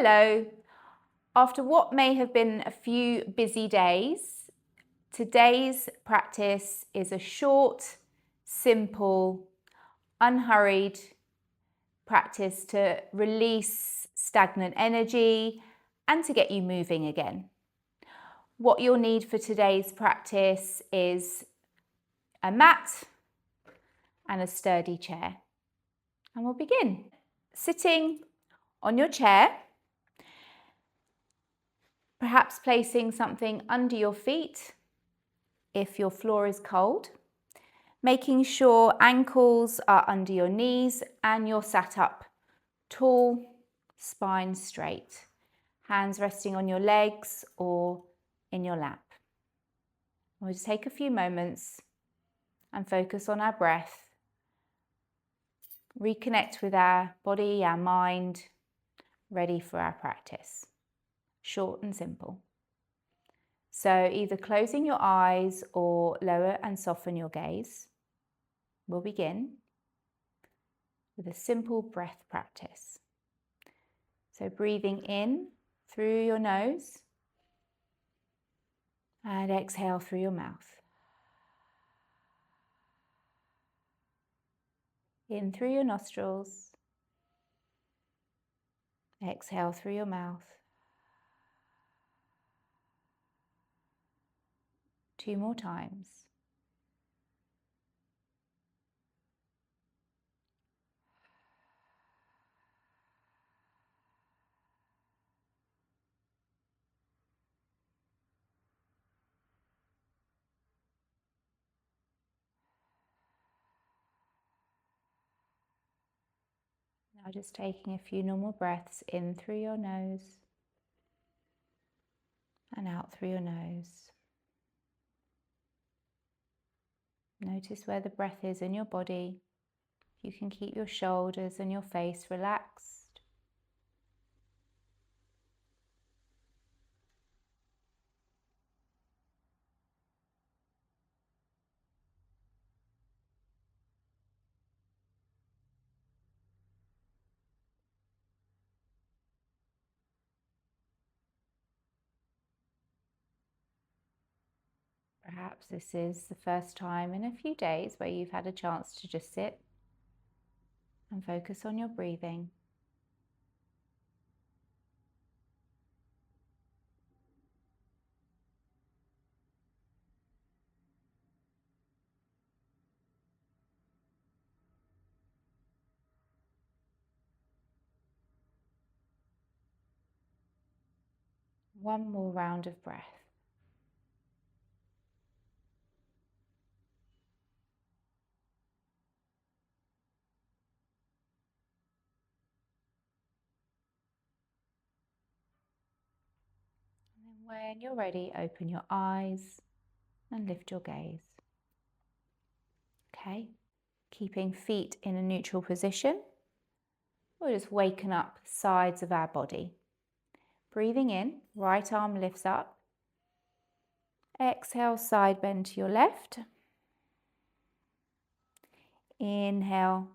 Hello. After what may have been a few busy days, today's practice is a short, simple, unhurried practice to release stagnant energy and to get you moving again. What you'll need for today's practice is a mat and a sturdy chair. And we'll begin. Sitting on your chair, perhaps placing something under your feet if your floor is cold, making sure ankles are under your knees and you're sat up tall, spine straight, hands resting on your legs or in your lap. We'll just take a few moments and focus on our breath, reconnect with our body, our mind, ready for our practice. Short and simple. So either closing your eyes or lower and soften your gaze. We'll begin with a simple breath practice. So breathing in through your nose and exhale through your mouth. In through your nostrils, exhale through your mouth. 2 more times. Now just taking a few normal breaths in through your nose and out through your nose. Notice where the breath is in your body. You can keep your shoulders and your face relaxed. Perhaps this is the first time in a few days where you've had a chance to just sit and focus on your breathing. One more round of breath. And then when you're ready, open your eyes and lift your gaze. Okay, keeping feet in a neutral position. We'll just waken up the sides of our body. Breathing in, right arm lifts up. Exhale, side bend to your left. Inhale,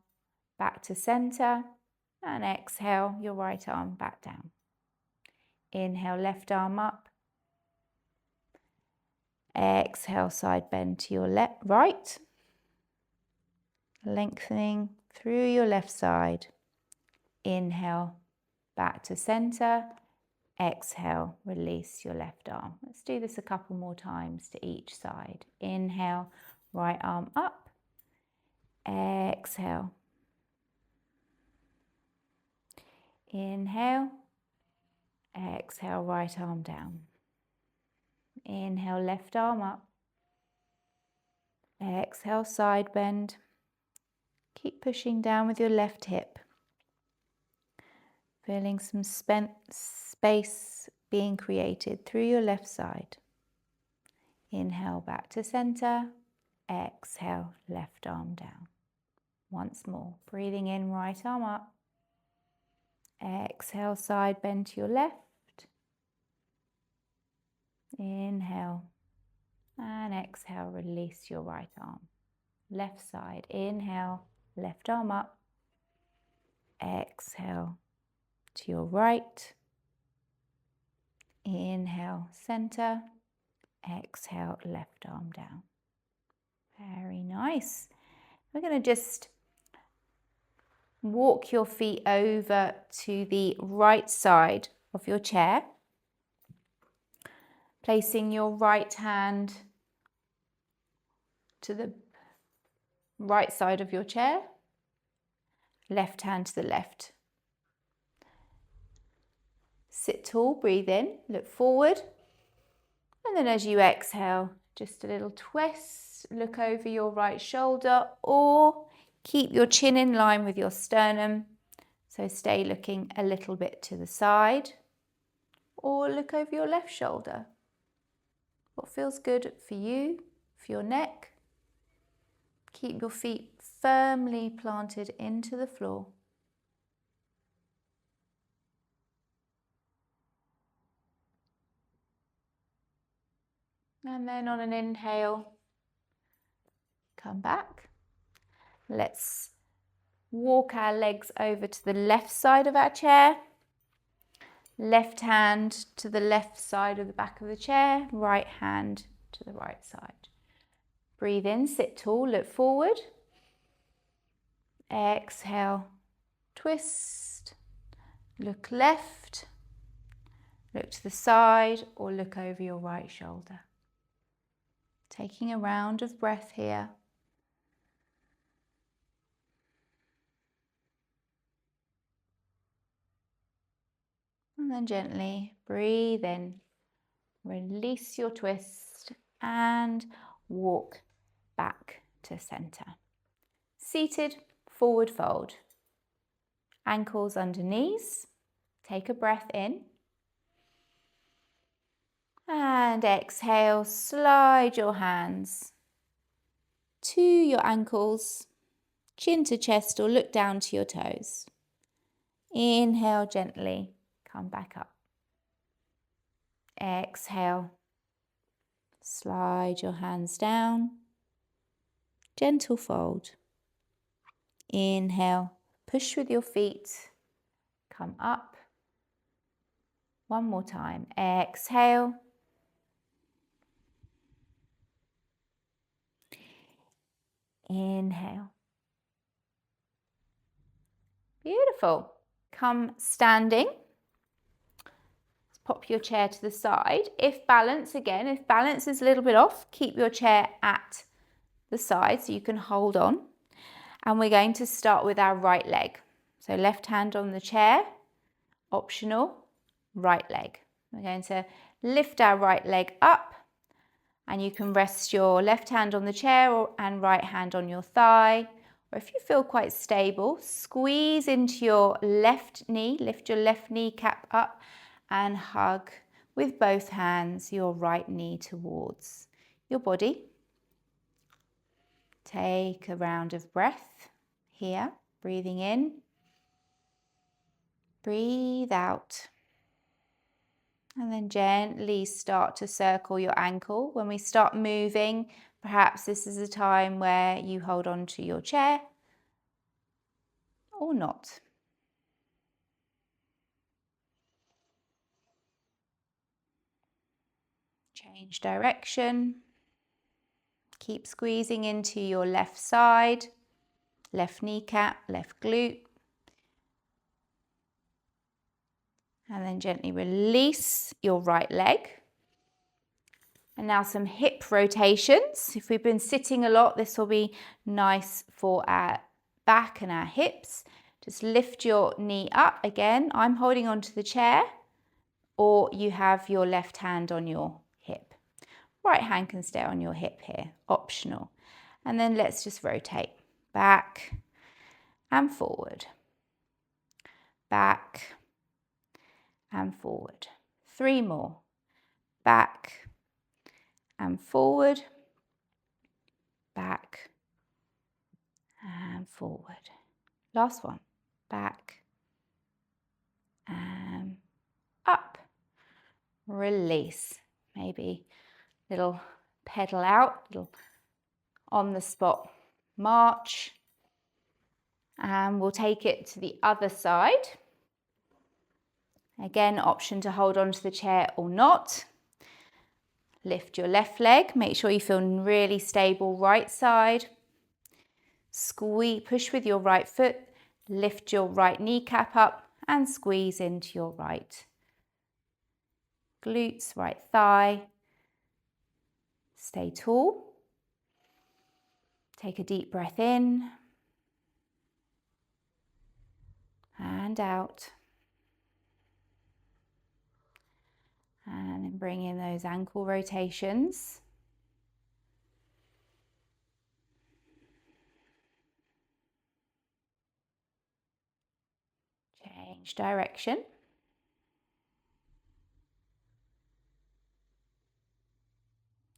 back to center. And exhale, your right arm back down. Inhale, left arm up. Exhale, side bend to your right. Lengthening through your left side. Inhale, back to center. Exhale, release your left arm. Let's do this a couple more times to each side. Inhale, right arm up. Exhale. Inhale. Exhale, right arm down. Inhale, left arm up. Exhale, side bend. Keep pushing down with your left hip. Feeling some space being created through your left side. Inhale, back to center. Exhale, left arm down. Once more, breathing in, right arm up. Exhale, side bend to your left. Inhale and exhale, release your right arm. Left side, inhale, left arm up. Exhale to your right. Inhale, center. Exhale, left arm down. Very nice. We're going to just walk your feet over to the right side of your chair, placing your right hand to the right side of your chair, left hand to the left. Sit tall, breathe in, look forward, and then as you exhale, just a little twist, look over your right shoulder, or keep your chin in line with your sternum, so stay looking a little bit to the side, or look over your left shoulder. What feels good for you, for your neck? Keep your feet firmly planted into the floor. And then on an inhale, come back. Let's walk our legs over to the left side of our chair. Left hand to the left side of the back of the chair, right hand to the right side. Breathe in, sit tall, look forward. Exhale, twist, look left, look to the side, or look over your right shoulder. Taking a round of breath here. And then gently breathe in, release your twist, and walk back to center. Seated, forward fold. Ankles under knees. Take a breath in. And exhale, slide your hands to your ankles, chin to chest, or look down to your toes. Inhale gently, come back up. Exhale, slide your hands down, gentle fold. Inhale, push with your feet, come up. One more time, exhale. Inhale. Beautiful. Come standing. Let's pop your chair to the side. If balance is a little bit off, keep your chair at the side so you can hold on. And we're going to start with our right leg. So left hand on the chair, optional, right leg. We're going to lift our right leg up, and you can rest your left hand on the chair and right hand on your thigh. Or if you feel quite stable, squeeze into your left knee, lift your left kneecap up and hug with both hands your right knee towards your body. Take a round of breath here, breathing in, breathe out. And then gently start to circle your ankle. When we start moving, perhaps this is a time where you hold on to your chair or not. Change direction. Keep squeezing into your left side, left kneecap, left glute. And then gently release your right leg. And now some hip rotations. If we've been sitting a lot, this will be nice for our back and our hips. Just lift your knee up again. I'm holding onto the chair, or you have your left hand on your hip. Right hand can stay on your hip here, optional. And then let's just rotate back and forward, back and forward. 3 more, back and forward, back and forward. Last one, back and up. Release. Maybe little pedal out, little on the spot march. And we'll take it to the other side. Again, option to hold onto the chair or not. Lift your left leg, make sure you feel really stable right side. Squeeze, push with your right foot, lift your right kneecap up and squeeze into your right glutes, right thigh. Stay tall. Take a deep breath in and out. And then bring in those ankle rotations. Change direction.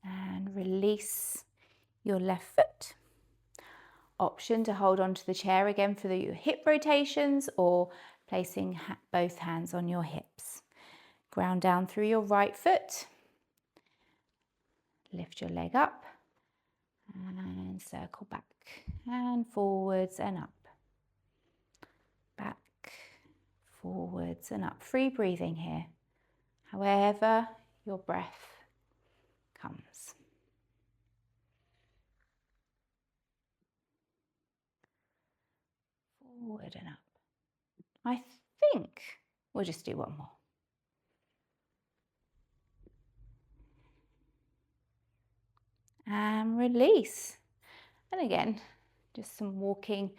And release your left foot. Option to hold onto the chair again for the hip rotations or placing both hands on your hips. Ground down through your right foot. Lift your leg up and circle back and forwards and up. Back, forwards and up. Free breathing here, however your breath comes. Forward and up. I think we'll just do one more. And release. And again, just some walking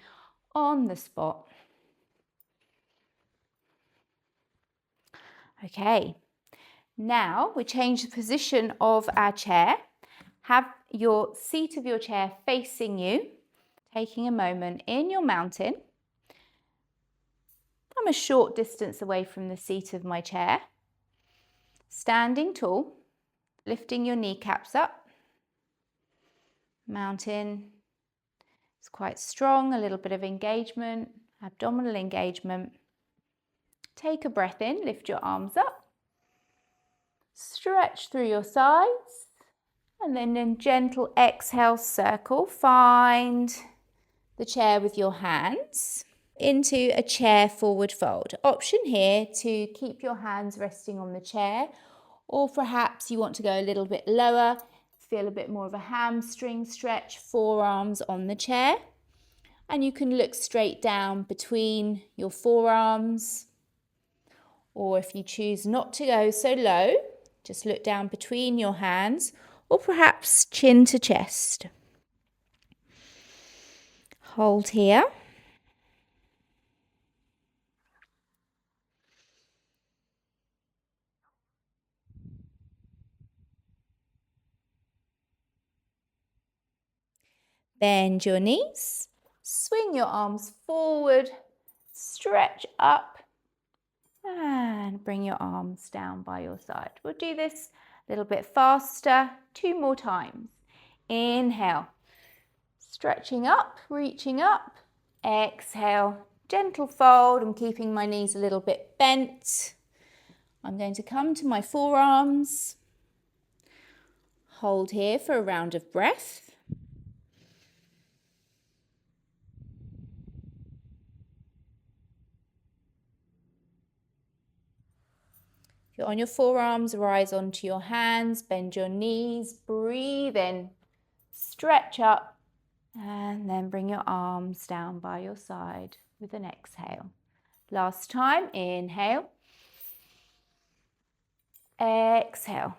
on the spot. Okay, now we change the position of our chair. Have your seat of your chair facing you, taking a moment in your mountain. I'm a short distance away from the seat of my chair. Standing tall, lifting your kneecaps up. Mountain is quite strong, a little bit of engagement, abdominal engagement. Take a breath in, lift your arms up. Stretch through your sides. And then in gentle exhale, circle. Find the chair with your hands into a chair forward fold. Option here to keep your hands resting on the chair, or perhaps you want to go a little bit lower, feel a bit more of a hamstring stretch, forearms on the chair. And you can look straight down between your forearms, or if you choose not to go so low, just look down between your hands, or perhaps chin to chest. Hold here. Bend your knees, swing your arms forward, stretch up, and bring your arms down by your side. We'll do this a little bit faster, 2 more times. Inhale, stretching up, reaching up. Exhale, gentle fold. I'm keeping my knees a little bit bent. I'm going to come to my forearms. Hold here for a round of breath. If you're on your forearms, rise onto your hands, bend your knees, breathe in, stretch up, and then bring your arms down by your side with an exhale. Last time, inhale, exhale.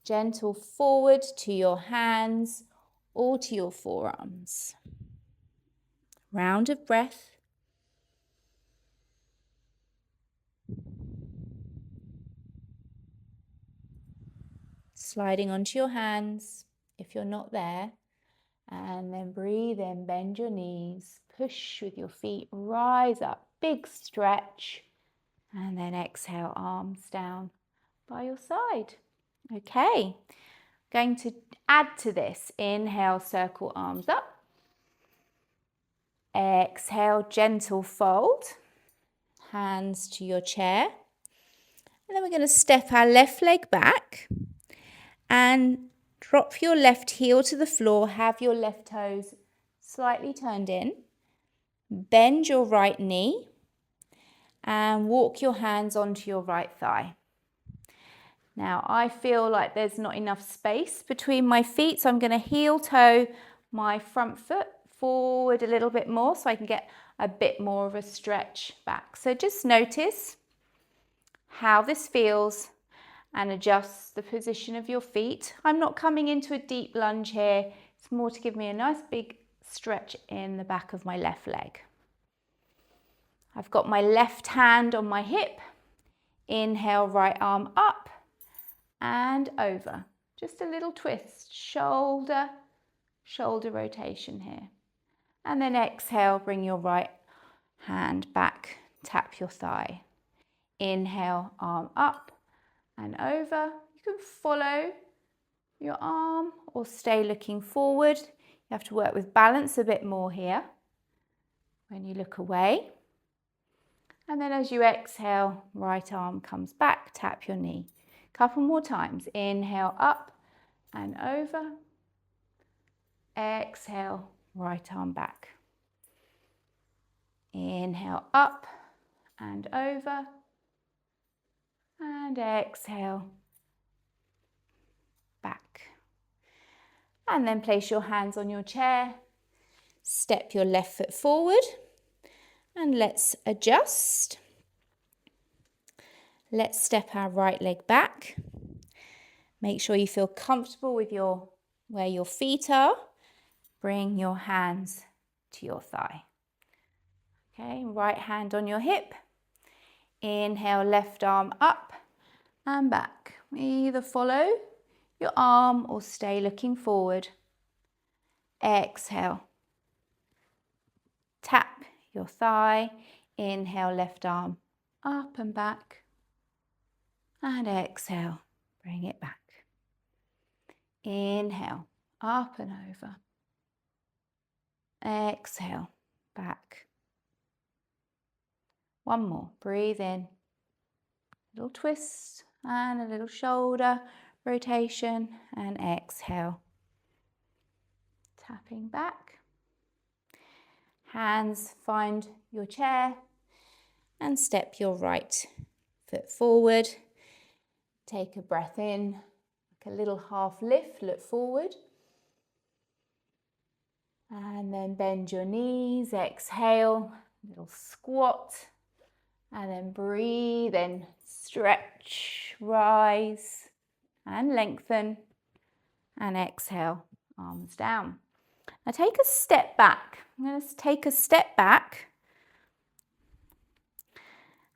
Gentle forward to your hands or to your forearms. Round of breath. Sliding onto your hands if you're not there. And then breathe in, bend your knees, push with your feet, rise up, big stretch. And then exhale, arms down by your side. Okay, going to add to this. Inhale, circle arms up. Exhale, gentle fold. Hands to your chair. And then we're going to step our left leg back and drop your left heel to the floor. Have your left toes slightly turned in. Bend your right knee and walk your hands onto your right thigh. Now I feel like there's not enough space between my feet, so I'm going to heel toe my front foot forward a little bit more so I can get a bit more of a stretch back. So just notice how this feels and adjust the position of your feet. I'm not coming into a deep lunge here. It's more to give me a nice big stretch in the back of my left leg. I've got my left hand on my hip. Inhale, right arm up and over. Just a little twist, shoulder, shoulder rotation here. And then exhale, bring your right hand back, tap your thigh. Inhale, arm up and over. You can follow your arm or stay looking forward. You have to work with balance a bit more here when you look away. And then as you exhale, right arm comes back, tap your knee. Couple more times. Inhale, up and over. Exhale, right arm back. Inhale, up and over. And exhale, back. And then place your hands on your chair. Step your left foot forward. And let's adjust. Let's step our right leg back. Make sure you feel comfortable with where your feet are. Bring your hands to your thigh. Okay, right hand on your hip. Inhale, left arm up and back. Either follow your arm or stay looking forward. Exhale. Tap your thigh. Inhale, left arm up and back. And exhale, bring it back. Inhale, up and over. Exhale, back. One more, breathe in. Little twist and a little shoulder rotation and exhale. Tapping back. Hands find your chair and step your right foot forward. Take a breath in, like a little half lift, look forward. And then bend your knees, exhale, little squat. And then breathe in, stretch, rise and lengthen. And exhale, arms down. Now take a step back. I'm going to take a step back.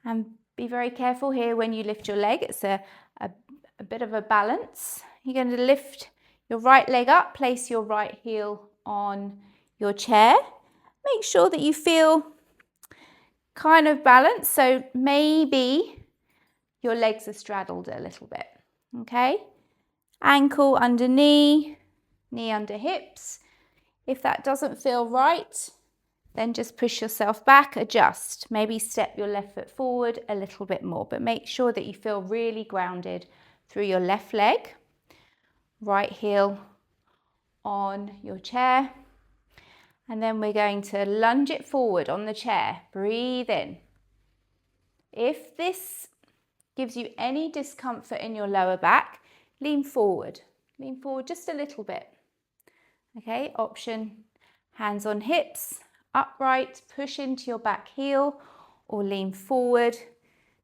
And be very careful here when you lift your leg. It's a bit of a balance. You're going to lift your right leg up, place your right heel on your chair. Make sure that you feel kind of balanced, so maybe your legs are straddled a little bit, okay? Ankle under knee, knee under hips. If that doesn't feel right, then just push yourself back, adjust. Maybe step your left foot forward a little bit more, but make sure that you feel really grounded through your left leg. Right heel on your chair. And then we're going to lunge it forward on the chair. Breathe in. If this gives you any discomfort in your lower back, lean forward. Lean forward just a little bit. Okay, option, hands on hips, upright, push into your back heel or lean forward,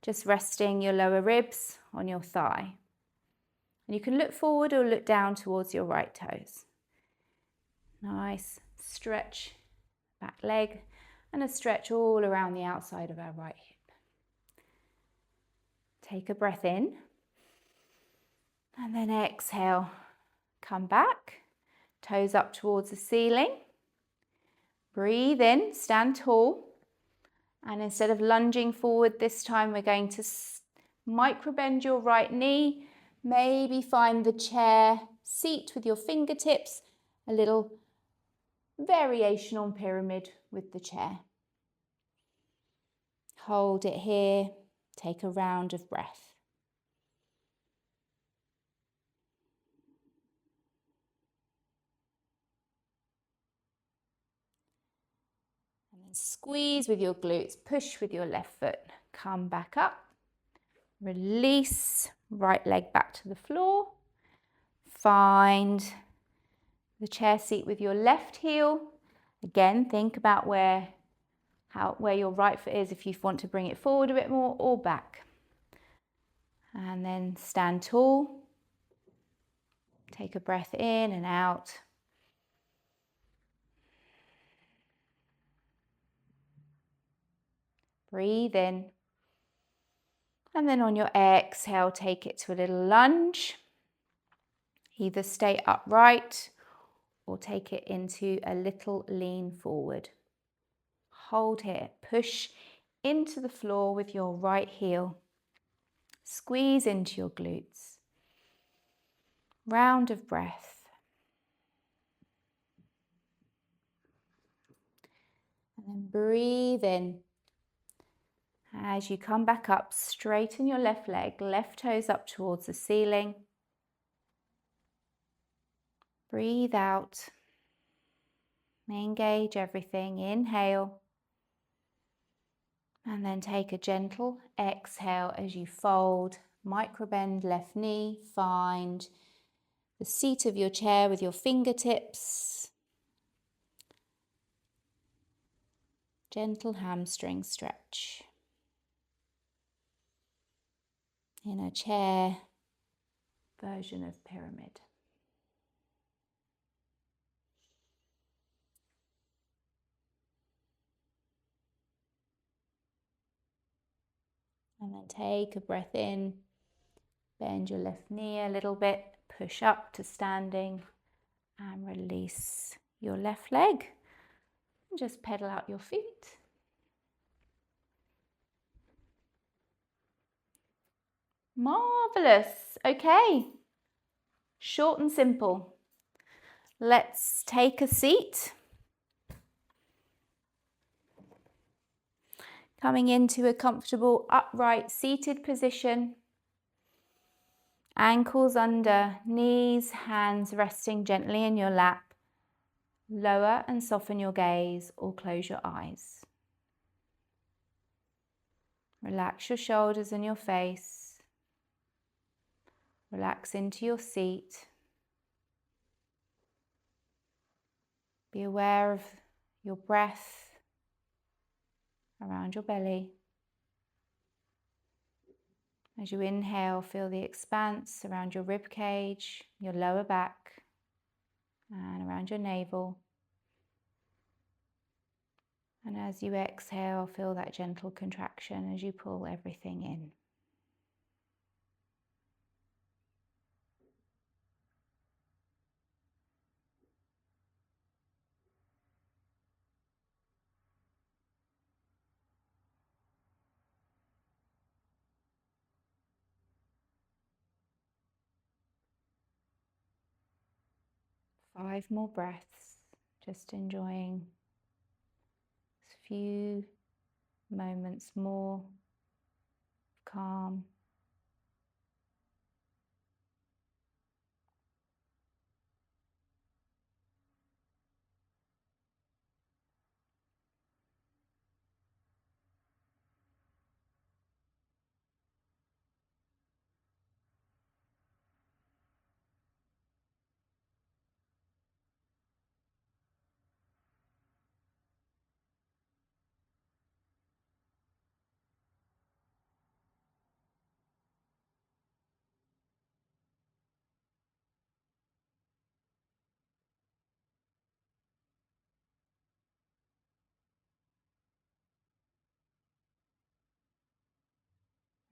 just resting your lower ribs on your thigh. And you can look forward or look down towards your right toes. Nice stretch back leg and a stretch all around the outside of our right hip. Take a breath in and then exhale. Come back, toes up towards the ceiling. Breathe in, stand tall. And instead of lunging forward this time, we're going to micro bend your right knee. Maybe find the chair seat with your fingertips, a little variation on pyramid with the chair. Hold it here, take a round of breath. And then squeeze with your glutes, push with your left foot come back up, release, right leg back to the floor. Find the chair seat with your left heel. Again, think about where your right foot is if you want to bring it forward a bit more or back. And then stand tall. Take a breath in and out. Breathe in. And then on your exhale, take it to a little lunge. Either stay upright or take it into a little lean forward. Hold here. Push into the floor with your right heel. Squeeze into your glutes. Round of breath. And then breathe in. As you come back up, straighten your left leg, left toes up towards the ceiling. Breathe out. Engage everything. Inhale. And then take a gentle exhale as you fold. Microbend left knee. Find the seat of your chair with your fingertips. Gentle hamstring stretch. In a chair version of pyramid. And then take a breath in, bend your left knee a little bit, push up to standing and release your left leg. And just pedal out your feet. Marvellous. Okay, short and simple. Let's take a seat. Coming into a comfortable upright seated position. Ankles under, knees, hands resting gently in your lap. Lower and soften your gaze or close your eyes. Relax your shoulders and your face. Relax into your seat. Be aware of your breath around your belly. As you inhale, feel the expanse around your rib cage, your lower back, and around your navel. And as you exhale, feel that gentle contraction as you pull everything in. Five more breaths, just enjoying a few moments more calm.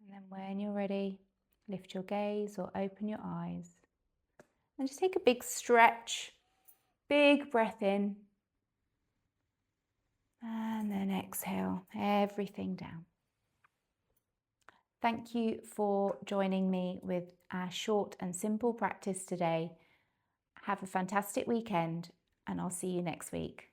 And then when you're ready, lift your gaze or open your eyes. And just take a big stretch, big breath in. And then exhale everything down. Thank you for joining me with our short and simple practice today. Have a fantastic weekend, and I'll see you next week.